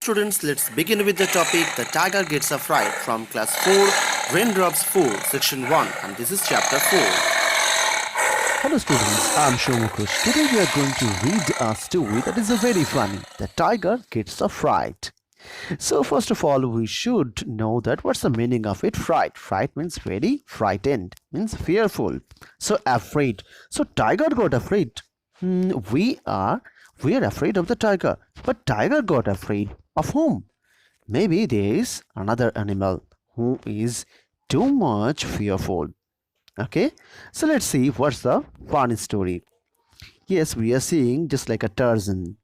Students, let's begin with the topic The Tiger Gets a Fright from class 4, Raindrops 4, section 1, and this is chapter 4. Hello students, I'm Shomukush. Today we are going to read a story that is very funny. The tiger gets a fright. So first of all, we should know that what's the meaning of it? Fright. Fright means very frightened, means fearful. So afraid. So tiger got afraid. We are afraid of the tiger. But tiger got afraid of whom? Maybe there is another animal who is too much fearful. Okay, so let's see what's the funny story. Yes, we are seeing just like a Tarzan.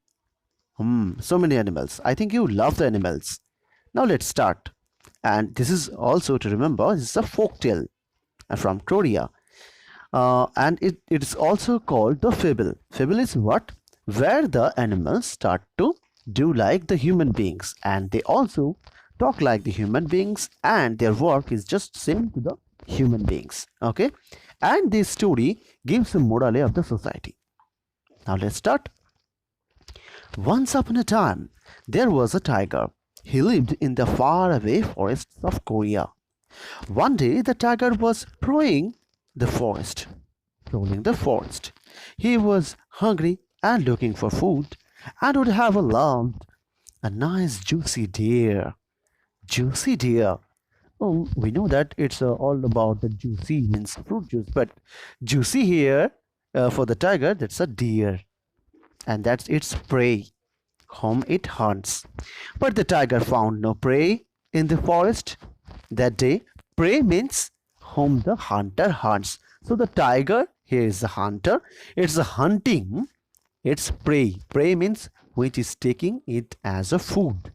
So many animals. I think you love the animals. Now let's start. And this is also to remember, this is a folk tale from Korea. And it is also called the fable. Fable is what? Where the animals start to do like the human beings, and they also talk like the human beings, and their work is just same to the human beings. Okay, and this story gives a morale of the society. Now let's start. Once upon a time, there was a tiger. He lived in the faraway forests of Korea. One day, the tiger was the forest, prowling the forest. He was hungry and looking for food, and would have loved a nice juicy deer. Juicy deer. Oh, we know that it's all about the juicy means fruit juice, but juicy here for the tiger, that's a deer, and that's its prey, whom it hunts. But the tiger found no prey in the forest that day. Prey means whom the hunter hunts. So the tiger here is the hunter. It's a hunting its prey. Prey means which is taking it as a food.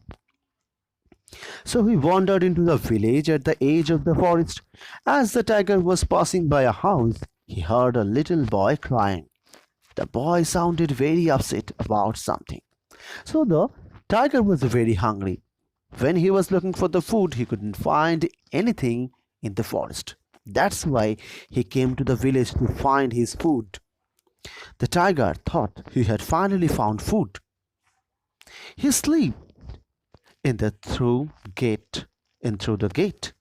So he wandered into the village at the edge of the forest. As the tiger was passing by a house, he heard a little boy crying. The boy sounded very upset about something. So the tiger was very hungry. When he was looking for the food, he couldn't find anything in the forest. That's why he came to the village to find his food. The tiger thought he had finally found food. He slipped in the through the gate.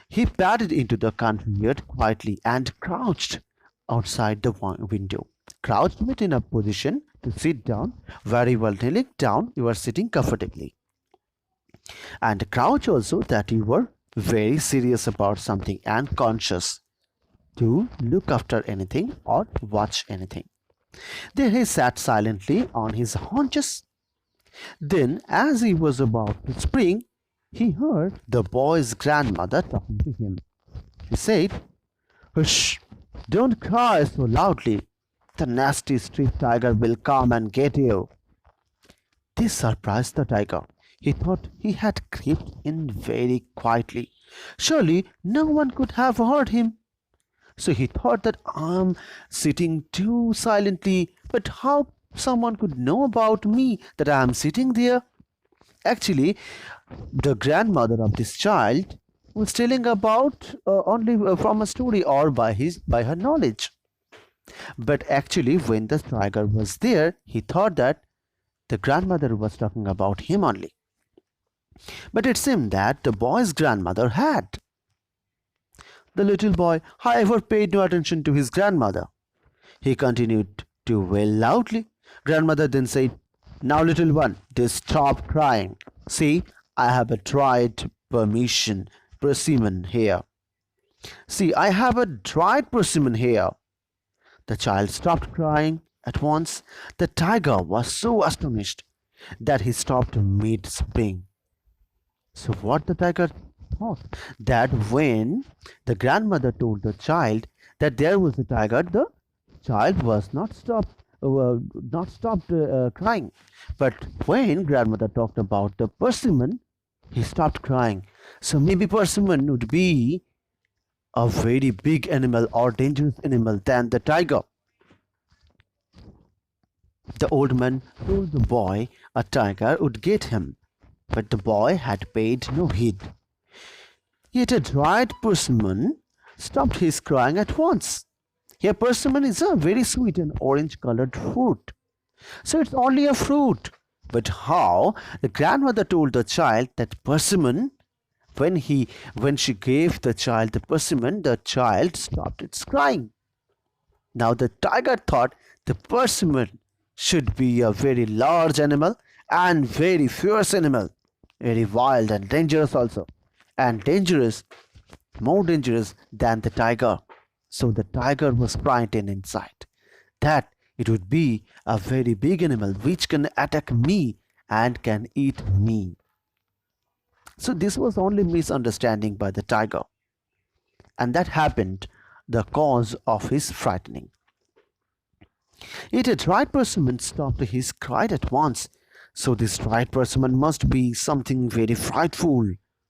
He padded into the country yard quietly and crouched outside the window. Crouched meant in a position to sit down. Very well, kneeling down, you are sitting comfortably. And crouch also that you were very serious about something and conscious to look after anything or watch anything. There he sat silently on his haunches. Then, as he was about to spring, he heard the boy's grandmother talking to him. She said, "Hush, don't cry so loudly. The nasty street tiger will come and get you." This surprised the tiger. He thought he had crept in very quietly. Surely no one could have heard him. So he thought that I'm sitting too silently, but how someone could know about me that I am sitting there? Actually, the grandmother of this child was telling about only from a story or by her knowledge. But actually, when the tiger was there, he thought that the grandmother was talking about him only. But it seemed that the boy's grandmother had. The little boy, however, paid no attention to his grandmother. He continued to wail loudly. Grandmother then said, "Now, little one, just stop crying. See, I have a dried persimmon here. See, I have a dried persimmon here." The child stopped crying at once. The tiger was so astonished that he stopped mid-spring. So what the tiger thought? That when the grandmother told the child that there was a tiger, the child was not stopped crying. But when grandmother talked about the persimmon, he stopped crying. So maybe persimmon would be a very big animal or dangerous animal than the tiger. The old man told the boy a tiger would get him, but the boy had paid no heed. Yet a dried persimmon stopped his crying at once. Here, persimmon is a very sweet and orange colored fruit. So it's only a fruit. But how the grandmother told the child that persimmon, when he when she gave the child the persimmon, the child stopped its crying. Now the tiger thought the persimmon should be a very large animal and very fierce animal, very wild and dangerous also, and dangerous, more dangerous than the tiger. So the tiger was frightened inside that it would be a very big animal which can attack me and can eat me. So this was only misunderstanding by the tiger, and that happened the cause of his frightening. It had right persimmon stopped his cry at once. So this right persimmon must be something very frightful,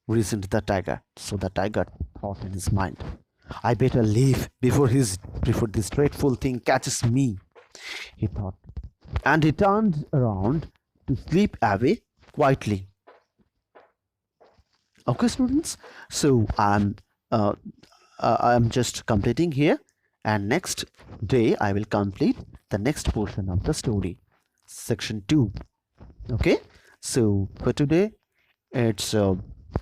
reasoned the tiger. So the tiger thought in his mind, I better leave before this dreadful thing catches me, he thought. And he turned around to slip away quietly. Okay, students. So I'm just completing here, and next day I will complete the next portion of the story, section 2. Okay, so for today it's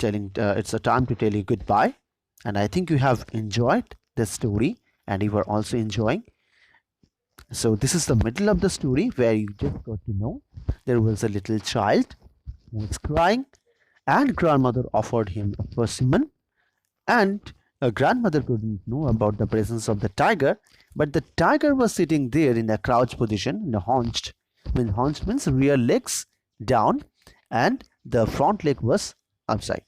it's a time to tell you goodbye, and I think you have enjoyed the story and you are also enjoying. So this is the middle of the story where you just got to know there was a little child who was crying, and grandmother offered him a persimmon, and a grandmother couldn't know about the presence of the tiger, but the tiger was sitting there in a crouched position, in a haunched. When haunched means rear legs down and the front leg was upside.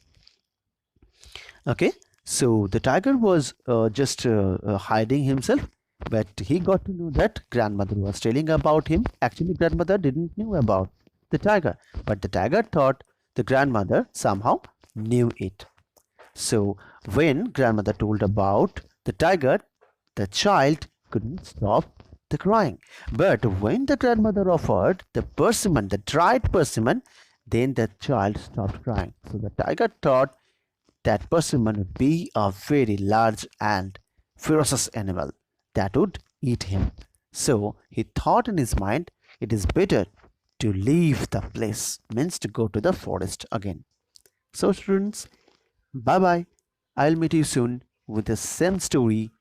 Okay, so the tiger was just hiding himself, but he got to know that grandmother was telling about him. Actually, grandmother didn't know about the tiger, but the tiger thought the grandmother somehow knew it. So when grandmother told about the tiger, the child couldn't stop the crying. But when the grandmother offered the persimmon, the dried persimmon, then the child stopped crying. So the tiger thought that persimmon would be a very large and ferocious animal that would eat him. So he thought in his mind, it is better to leave the place, means to go to the forest again. So students, bye bye. I'll meet you soon with the same story